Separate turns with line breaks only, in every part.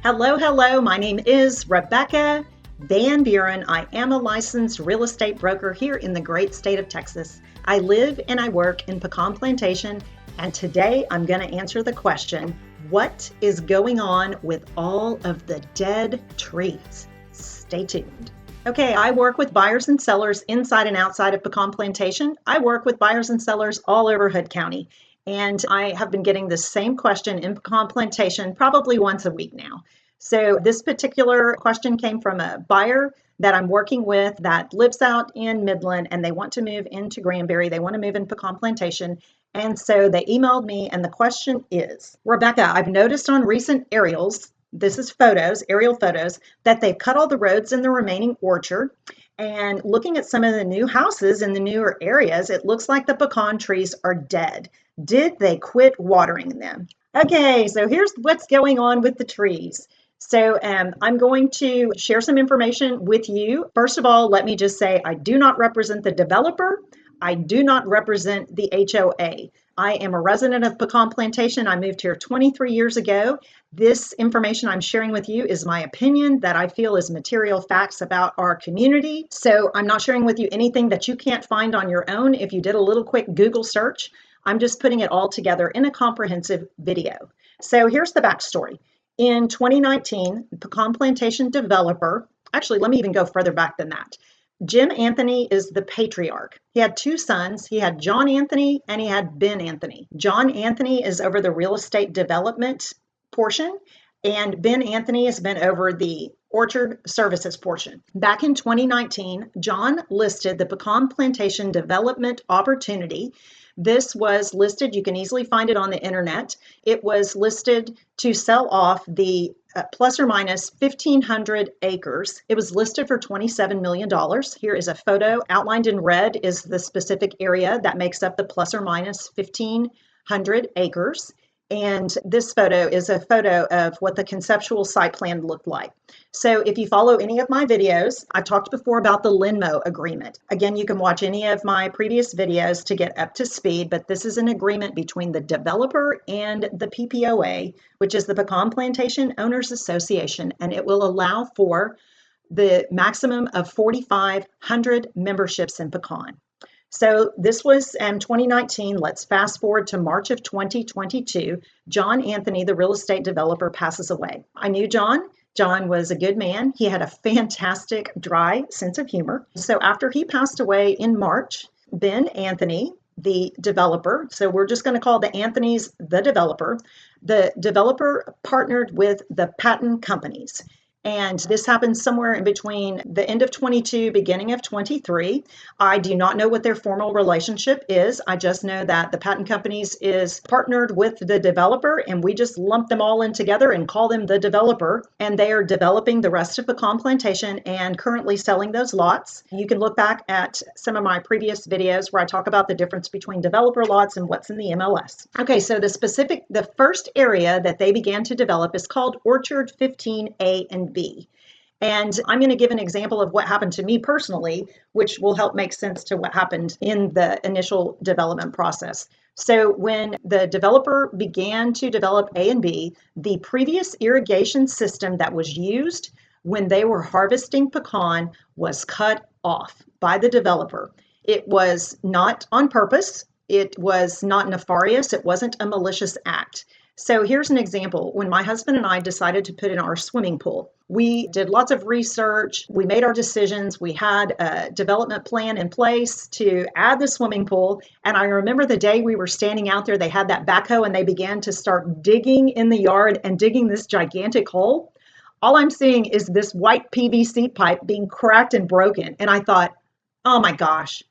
Hello, hello. My name is Rebecca Van Buren. I am a licensed real estate broker here in the great state of Texas. I live and I work in Pecan Plantation, and today I'm going to answer the question, what is going on with all of the dead trees? Stay tuned. Okay, I work with buyers and sellers inside and outside of Pecan Plantation. I work with buyers and sellers all over Hood County. And I have been getting the same question in Pecan Plantation probably once a week now. So this particular question came from a buyer that I'm working with that lives out in Midland, and they want to move into Granbury. They want to move in Pecan Plantation. And so they emailed me, and the question is, Rebecca, I've noticed on recent aerials, this is photos, aerial photos, that they've cut all the roads in the remaining orchard. And looking at some of the new houses in the newer areas, it looks like the pecan trees are dead. Did they quit watering them? Okay, so here's what's going on with the trees. So I'm going to share some information with you. First of all, let me just say I do not represent the developer. I do not represent the HOA. I am a resident of Pecan Plantation. I moved here 23 years ago. This information I'm sharing with you is my opinion that I feel is material facts about our community. So I'm not sharing with you anything that you can't find on your own if you did a little quick Google search. I'm just putting it all together in a comprehensive video. So here's the backstory. In 2019, Pecan Plantation developer, actually, let me even go further back than that. Jim Anthony is the patriarch. He had two sons. He had John Anthony and he had Ben Anthony. John Anthony is over the real estate development portion, and Ben Anthony has been over the orchard services portion. Back in 2019, John listed the Pecan Plantation development opportunity. This was listed, you can easily find it on the internet. It was listed to sell off the plus or minus 1,500 acres. It was listed for $27 million. Here is a photo. Outlined in red is the specific area that makes up the plus or minus 1,500 acres. And this photo is a photo of what the conceptual site plan looked like. So if you follow any of my videos, I've talked before about the Linmo agreement. Again, you can watch any of my previous videos to get up to speed, but this is an agreement between the developer and the PPOA, which is the Pecan Plantation Owners Association, and it will allow for the maximum of 4,500 memberships in Pecan. So this was 2019. Let's fast forward to March of 2022. John Anthony, the real estate developer, passes away. I knew John. John was a good man. He had a fantastic dry sense of humor. So after he passed away in March, Ben Anthony, the developer, so we're just going to call the Anthonys the developer partnered with the patent companies. And this happened somewhere in between the end of 22, beginning of 23. I do not know what their formal relationship is. I just know that the patent companies is partnered with the developer, and we just lump them all in together and call them the developer. And they are developing the rest of Pecan Plantation and currently selling those lots. You can look back at some of my previous videos where I talk about the difference between developer lots and what's in the MLS. Okay, so the first area that they began to develop is called Orchard 15A and B. And I'm going to give an example of what happened to me personally, which will help make sense to what happened in the initial development process. So when the developer began to develop A and B, the previous irrigation system that was used when they were harvesting pecan was cut off by the developer. It was not on purpose. It was not nefarious. It wasn't a malicious act. So here's an example. When my husband and I decided to put in our swimming pool, we did lots of research. We made our decisions. We had a development plan in place to add the swimming pool. And I remember the day we were standing out there, they had that backhoe and they began to start digging in the yard and digging this gigantic hole. All I'm seeing is this white PVC pipe being cracked and broken. And I thought, oh my gosh,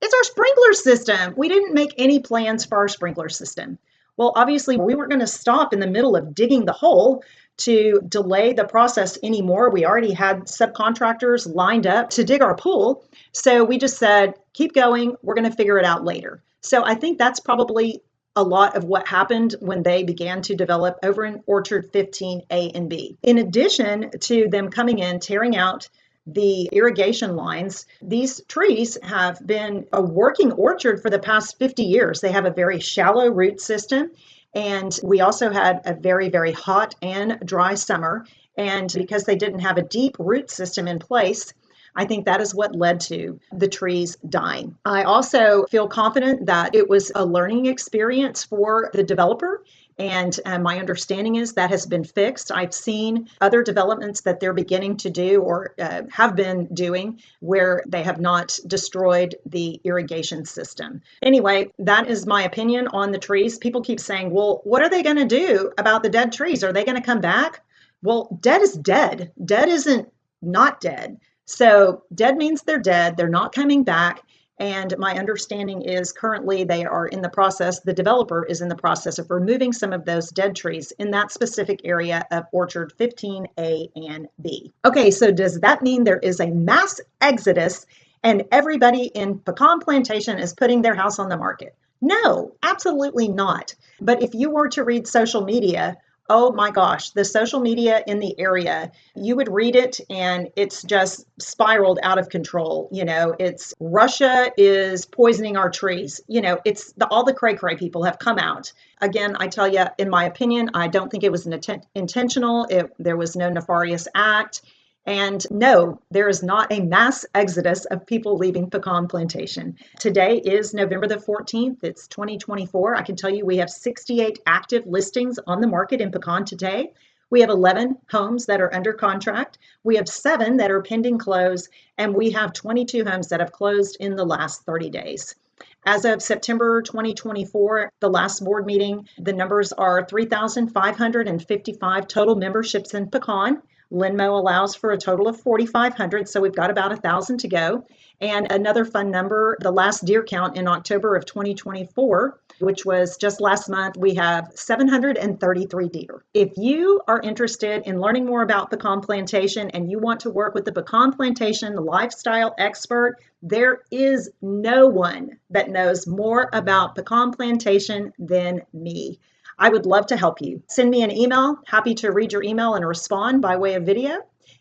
it's our sprinkler system. We didn't make any plans for our sprinkler system. Well, obviously, we weren't going to stop in the middle of digging the hole to delay the process anymore. We already had subcontractors lined up to dig our pool. So we just said, keep going. We're going to figure it out later. So I think that's probably a lot of what happened when they began to develop over in Orchard 15A and B. In addition to them coming in, tearing out the irrigation lines, these trees have been a working orchard for the past 50 years. They have a very shallow root system. And we also had a very, very hot and dry summer. And because they didn't have a deep root system in place, I think that is what led to the trees dying. I also feel confident that it was a learning experience for the developer. And my understanding is that has been fixed. I've seen other developments that they're beginning to do or have been doing where they have not destroyed the irrigation system. Anyway, that is my opinion on the trees. People keep saying, well, what are they going to do about the dead trees? Are they going to come back? Well, dead is dead. Dead isn't not dead. So dead means they're dead. They're not coming back. And my understanding is currently they are in the process, the developer is in the process of removing some of those dead trees in that specific area of Orchard 15A and B. Okay, so does that mean there is a mass exodus and everybody in Pecan Plantation is putting their house on the market? No, absolutely not. But if you were to read social media, oh my gosh, the social media in the area, you would read it and it's just spiraled out of control. It's Russia is poisoning our trees. It's all the cray-cray people have come out. Again, I tell you, in my opinion, I don't think it was intentional. There was no nefarious act. And no, there is not a mass exodus of people leaving Pecan Plantation. Today is November the 14th. It's 2024. I can tell you we have 68 active listings on the market in Pecan today. We have 11 homes that are under contract. We have 7 that are pending close, and we have 22 homes that have closed in the last 30 days. As of September 2024, the last board meeting, the numbers are 3,555 total memberships in Pecan. Linmo allows for a total of 4,500, so we've got about 1,000 to go. And another fun number, the last deer count in October of 2024, which was just last month, we have 733 deer. If you are interested in learning more about Pecan Plantation and you want to work with the Pecan Plantation lifestyle expert, there is no one that knows more about Pecan Plantation than me. I would love to help you. Send me an email. Happy to read your email and respond by way of video.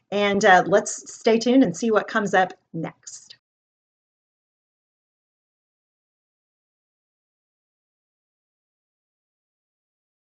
And let's stay tuned and see what comes up next.